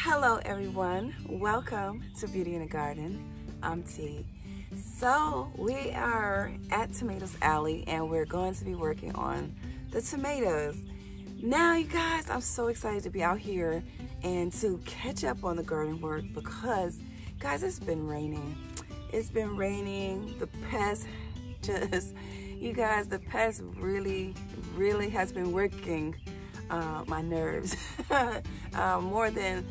Hello everyone, welcome to Beauty in the Garden. I'm T. So we are at Tomatoes Alley and we're going to be working on the tomatoes. Now you guys, I'm so excited to be out here and to catch up on the garden work because guys, it's been raining. It's been raining, the pest you guys, the pest really has been working my nerves more than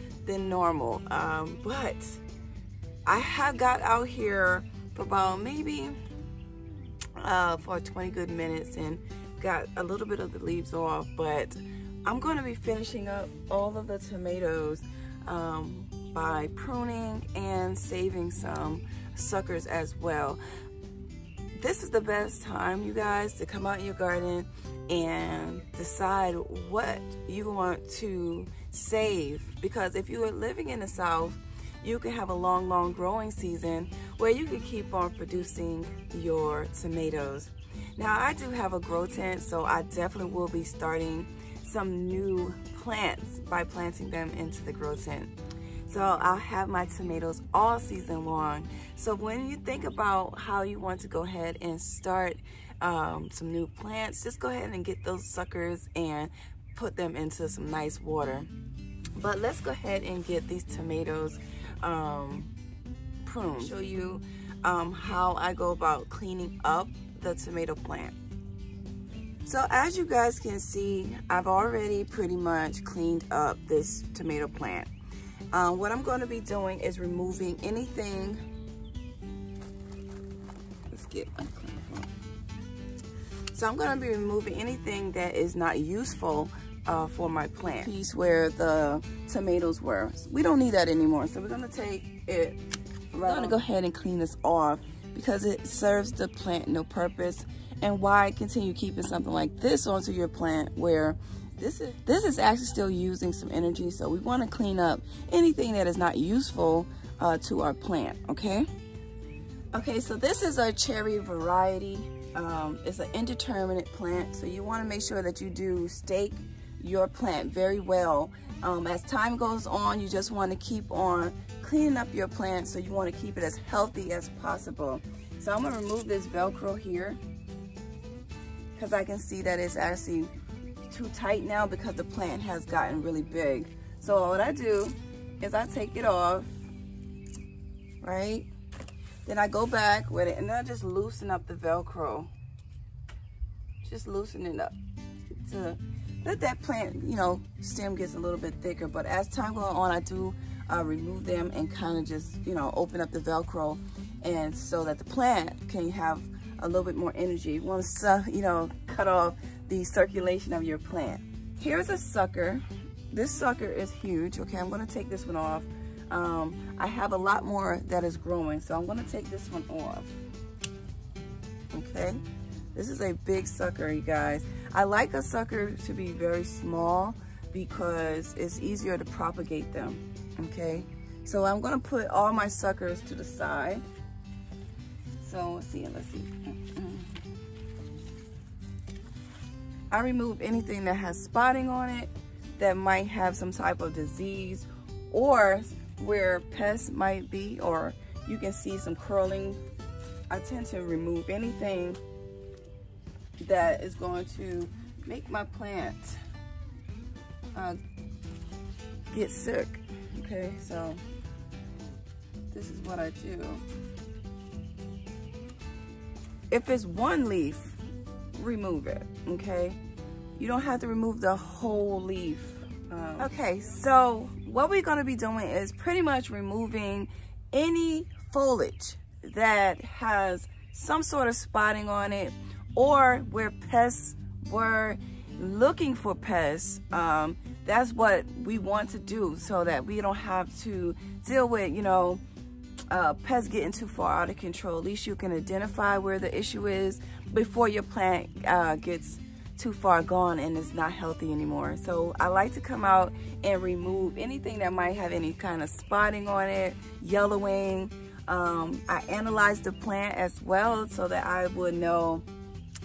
normal, but I have got out here for about maybe for 20 good minutes and got a little bit of the leaves off, but I'm going to be finishing up all of the tomatoes by pruning and saving some suckers as well. This is the best time, you guys, to come out in your garden and decide what you want to save, because if you are living in the South, you can have a long growing season where you can keep on producing your tomatoes. Now I do have a grow tent, so I definitely will be starting some new plants by planting them into the grow tent. So I'll have my tomatoes all season long. So when you think about how you want to go ahead and start some new plants, just go ahead and get those suckers and put them into some nice water. But let's go ahead and get these tomatoes pruned. Show you how I go about cleaning up the tomato plant. So as you guys can see, I've already pretty much cleaned up this tomato plant. What I'm going to be doing is removing anything. Let's get unclean. So I'm going to be removing anything that is not useful for my plant. Piece where the tomatoes were. We don't need that anymore. So we're going to take it. I'm going to go ahead and clean this off because it serves the plant no purpose. And why continue keeping something like this onto your plant where this is actually still using some energy. So we want to clean up anything that is not useful to our plant. Okay, so this is our cherry variety. It's an indeterminate plant, so you want to make sure that you do stake your plant very well. As time goes on, you just want to keep on cleaning up your plant, so you want to keep it as healthy as possible. So I'm going to remove this Velcro here because I can see that it's actually too tight now because the plant has gotten really big. So what I do is I take it off, right? Then I go back with it and then I just loosen up the Velcro. Just loosen it up to let that plant, you know, stem gets a little bit thicker. But as time goes on, I do remove them and kind of just, you know, open up the Velcro, and so that the plant can have a little bit more energy. You want to, you know, cut off the circulation of your plant. Here's a sucker. This sucker is huge. Okay, I'm going to take this one off. I have a lot more that is growing, so I'm going to take this one off. Okay, this is a big sucker, you guys. I like a sucker to be very small because it's easier to propagate them. Okay, so I'm going to put all my suckers to the side. So let's see. I remove anything that has spotting on it that might have some type of disease or where pests might be, or you can see some curling. I tend to remove anything that is going to make my plant get sick. Okay, so this is what I do. If it's one leaf, remove it. Okay, you don't have to remove the whole leaf. Okay, so what we're going to be doing is pretty much removing any foliage that has some sort of spotting on it, or where pests were looking for pests. That's what we want to do so that we don't have to deal with, you know, pests getting too far out of control. At least you can identify where the issue is before your plant gets too far gone and is not healthy anymore. So I like to come out and remove anything that might have any kind of spotting on it, yellowing. I analyze the plant as well so that I would know,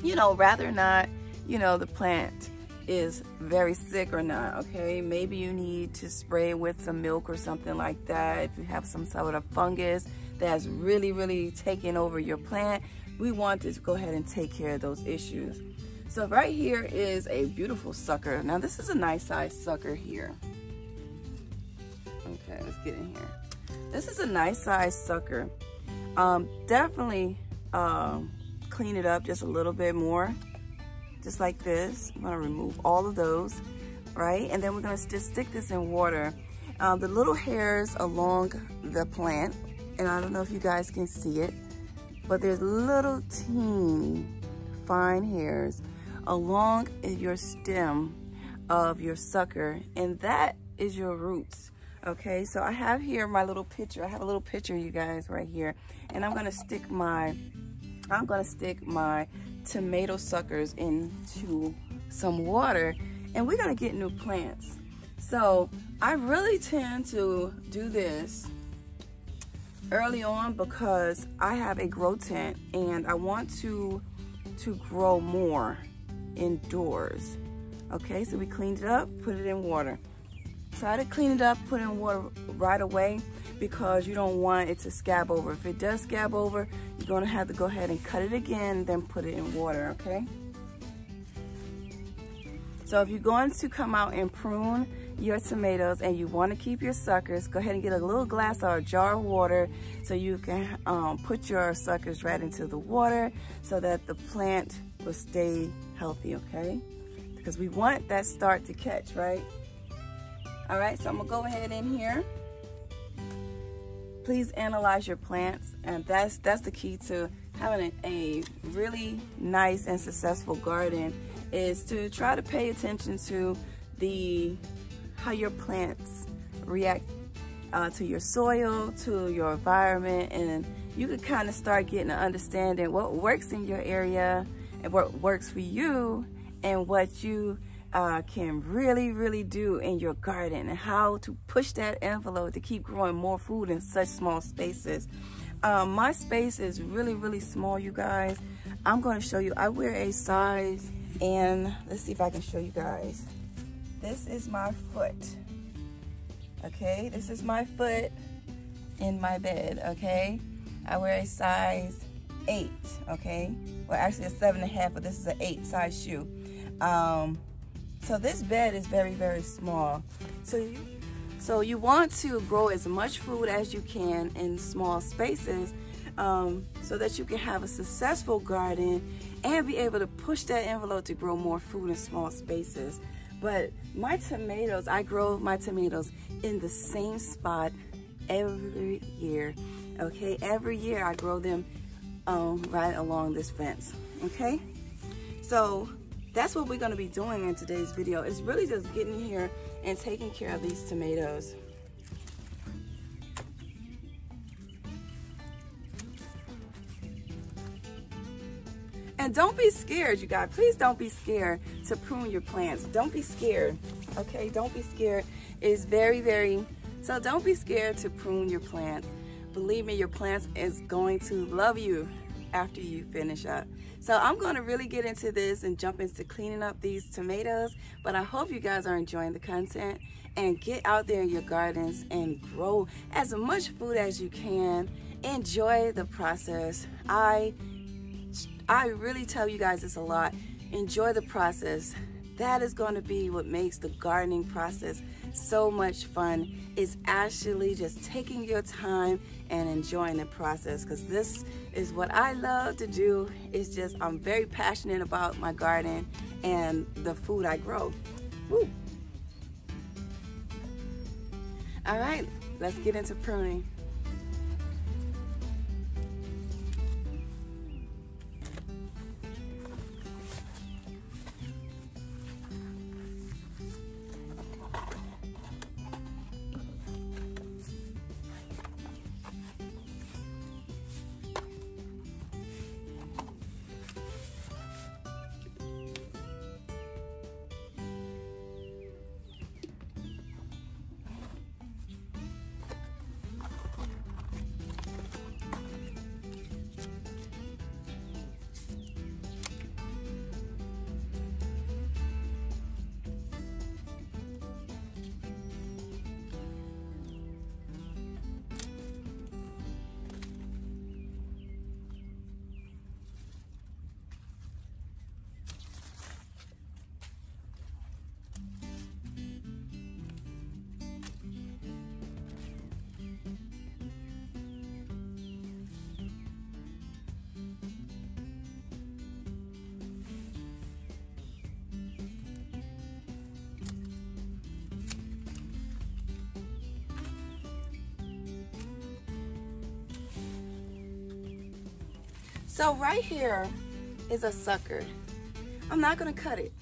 you know, rather not, you know, the plant is very sick or not, okay? Maybe you need to spray with some milk or something like that. If you have some sort of fungus that's really taking over your plant, we want to go ahead and take care of those issues. So right here is a beautiful sucker. Now this is a nice size sucker here. Okay, let's get in here. This is a nice size sucker. Definitely clean it up just a little bit more. Just like this. I'm gonna remove all of those, right? And then we're gonna just stick this in water. The little hairs along the plant, and I don't know if you guys can see it, but there's little teeny fine hairs along your stem of your sucker, and that is your roots. Okay, so I have here my little picture. I have a little picture, you guys, right here, and I'm gonna stick my tomato suckers into some water, and we're gonna get new plants. So I really tend to do this early on because I have a grow tent and I want to grow more indoors. Okay, so we cleaned it up, put it in water. Try to clean it up, put it in water right away, because you don't want it to scab over. If it does scab over, you're gonna have to go ahead and cut it again, then put it in water, okay? So if you're going to come out and prune your tomatoes and you want to keep your suckers, go ahead and get a little glass or a jar of water so you can put your suckers right into the water so that the plant will stay healthy, okay? Because we want that start to catch, right? All right, so I'm gonna go ahead in here. Please analyze your plants, and that's the key to having a really nice and successful garden, is to try to pay attention to how your plants react to your soil, to your environment, and you can kind of start getting an understanding what works in your area and what works for you, and what you can really do in your garden, and how to push that envelope to keep growing more food in such small spaces. My space is really small, you guys. I'm going to show you. I wear a size, and let's see if I can show you guys. This is my foot. Okay, this is my foot in my bed. Okay, I wear a size 8. Okay, well actually a 7.5, but this is an 8 size shoe. So this bed is very small. So you want to grow as much food as you can in small spaces, so that you can have a successful garden and be able to push that envelope to grow more food in small spaces. But my tomatoes, I grow my tomatoes in the same spot every year. Okay, every year I grow them right along this fence. Okay, so that's what we're going to be doing in today's video. It's really just getting here and taking care of these tomatoes. And don't be scared, you guys. Please don't be scared to prune your plants. Don't be scared, okay? Don't be scared. It's so don't be scared to prune your plants. Believe me, your plants is going to love you after you finish up. So I'm going to really get into this and jump into cleaning up these tomatoes, but I hope you guys are enjoying the content, and get out there in your gardens and grow as much food as you can. Enjoy the process. I really tell you guys this a lot. Enjoy the process. That is going to be what makes the gardening process so much fun, is actually just taking your time and enjoying the process, because this is what I love to do. It's just, I'm very passionate about my garden and the food I grow. Woo. All right, let's get into pruning. So right here is a sucker. I'm not gonna cut it,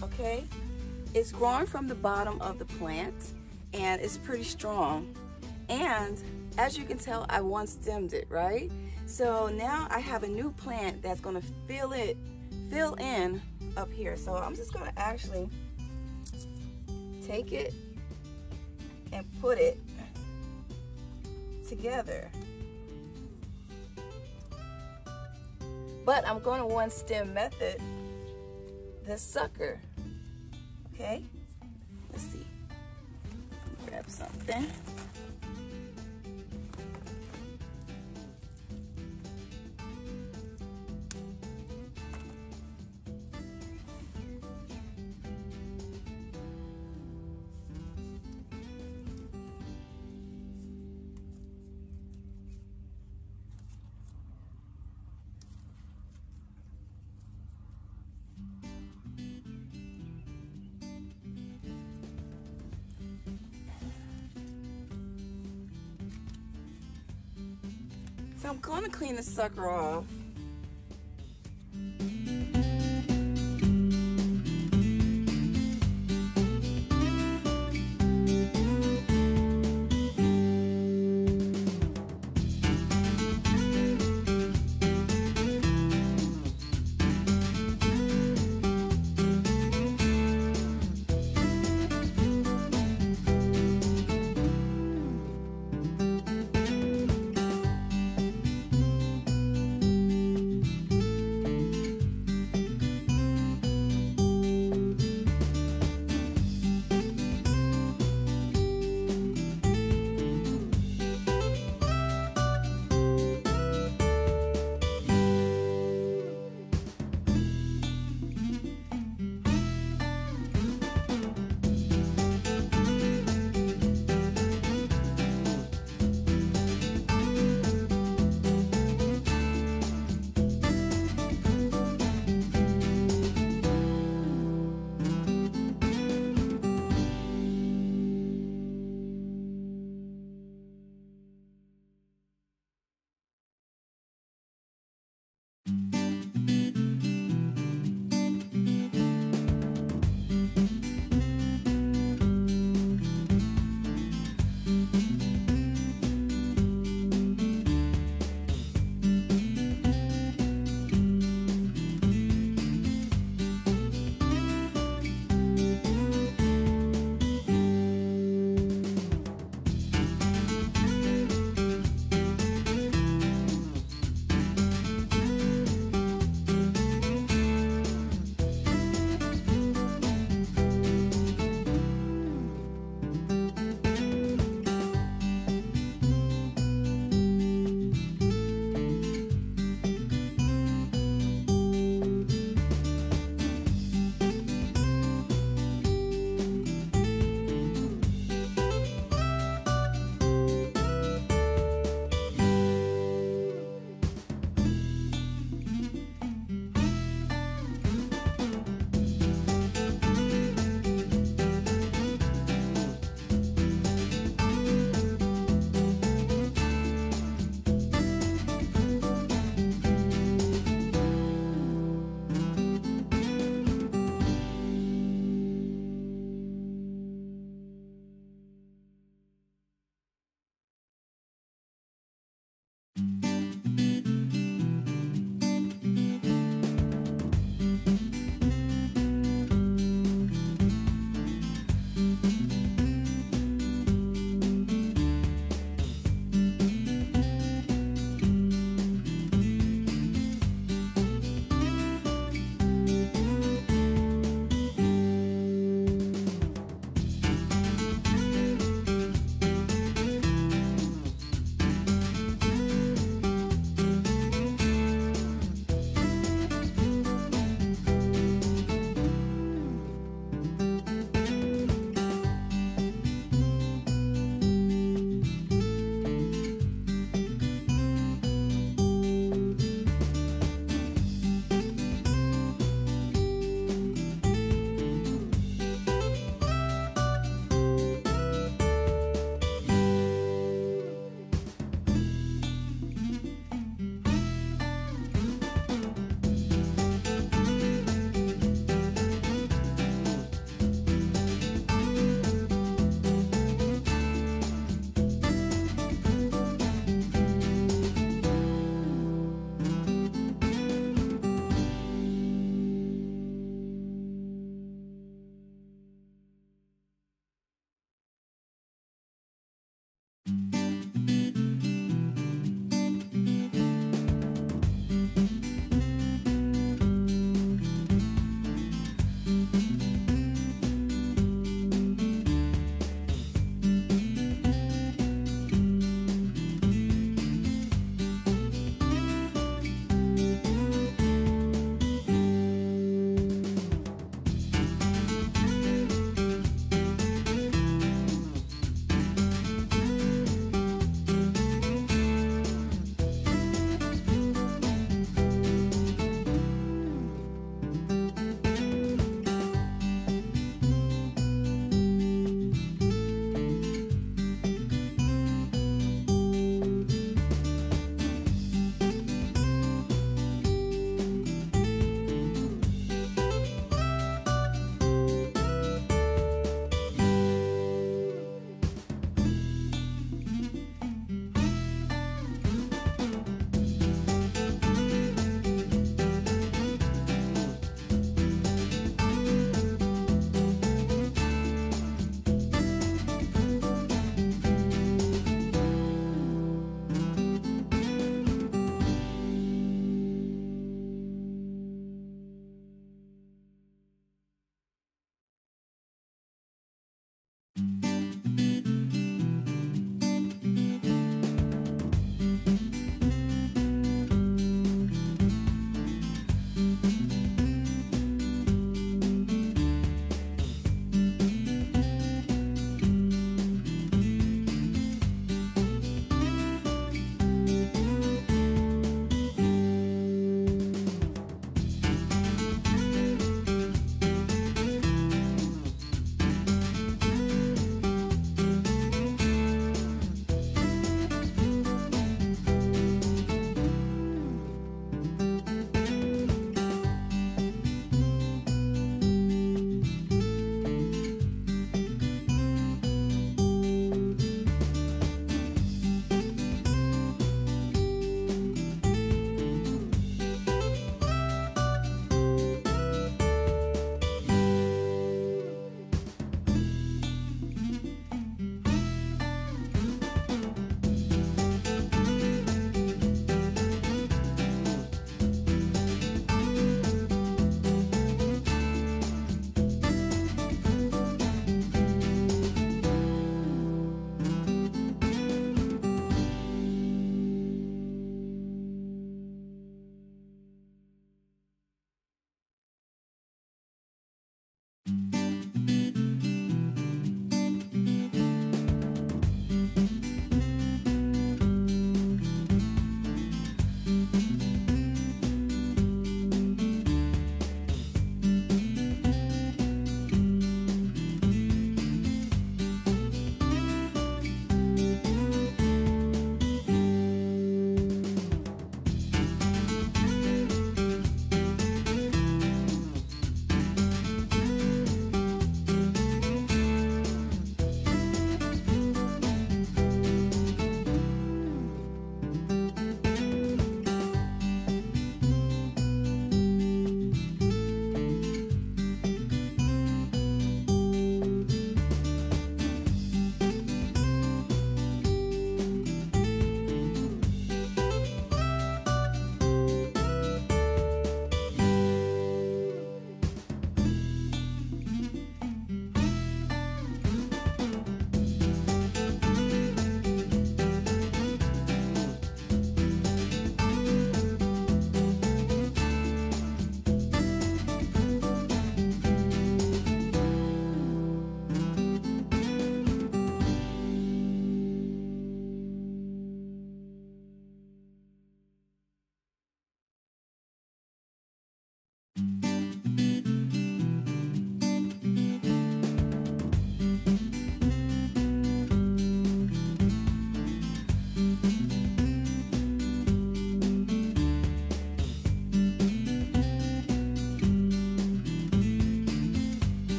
okay? It's growing from the bottom of the plant and it's pretty strong. And as you can tell, I one stemmed it, right? So now I have a new plant that's gonna fill in up here. So I'm just gonna actually take it and put it together. But I'm going to one stem method this sucker. Okay, let's see. Grab something. So I'm going to clean the sucker off.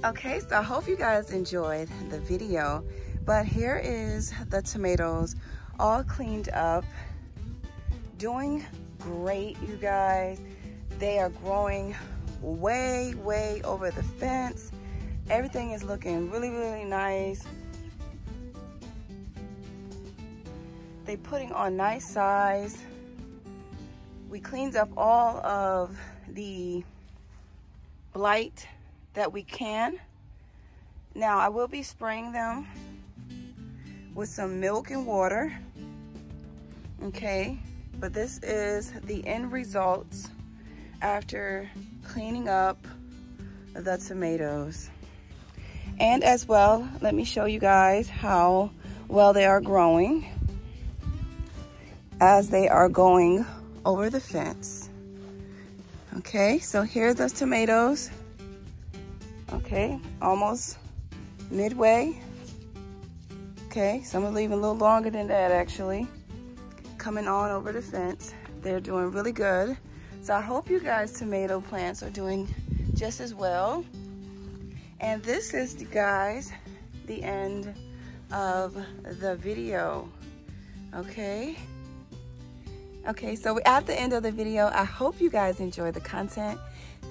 Okay, so I hope you guys enjoyed the video, but here is the tomatoes all cleaned up, doing great, you guys. They are growing way over the fence. Everything is looking really nice. They're putting on nice size. We cleaned up all of the blight that we can. Now I will be spraying them with some milk and water, okay? But this is the end results after cleaning up the tomatoes. And as well, let me show you guys how well they are growing as they are going over the fence. Okay, so here's the tomatoes. Okay, almost midway. Okay, some are leaving a little longer than that actually. Coming on over the fence. They're doing really good. So I hope you guys' tomato plants are doing just as well. And this is, guys, the end of the video. Okay. Okay, so we're at the end of the video. I hope you guys enjoyed the content.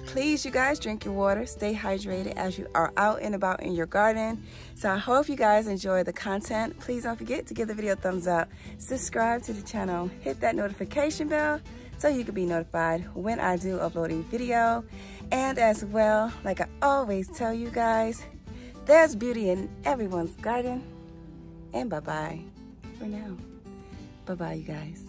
Please, you guys, drink your water, stay hydrated as you are out and about in your garden. So I hope you guys enjoy the content. Please don't forget to give the video a thumbs up, subscribe to the channel, hit that notification bell so you can be notified when I do upload a video. And as well, like I always tell you guys, there's beauty in everyone's garden. And bye-bye for now. Bye-bye, you guys.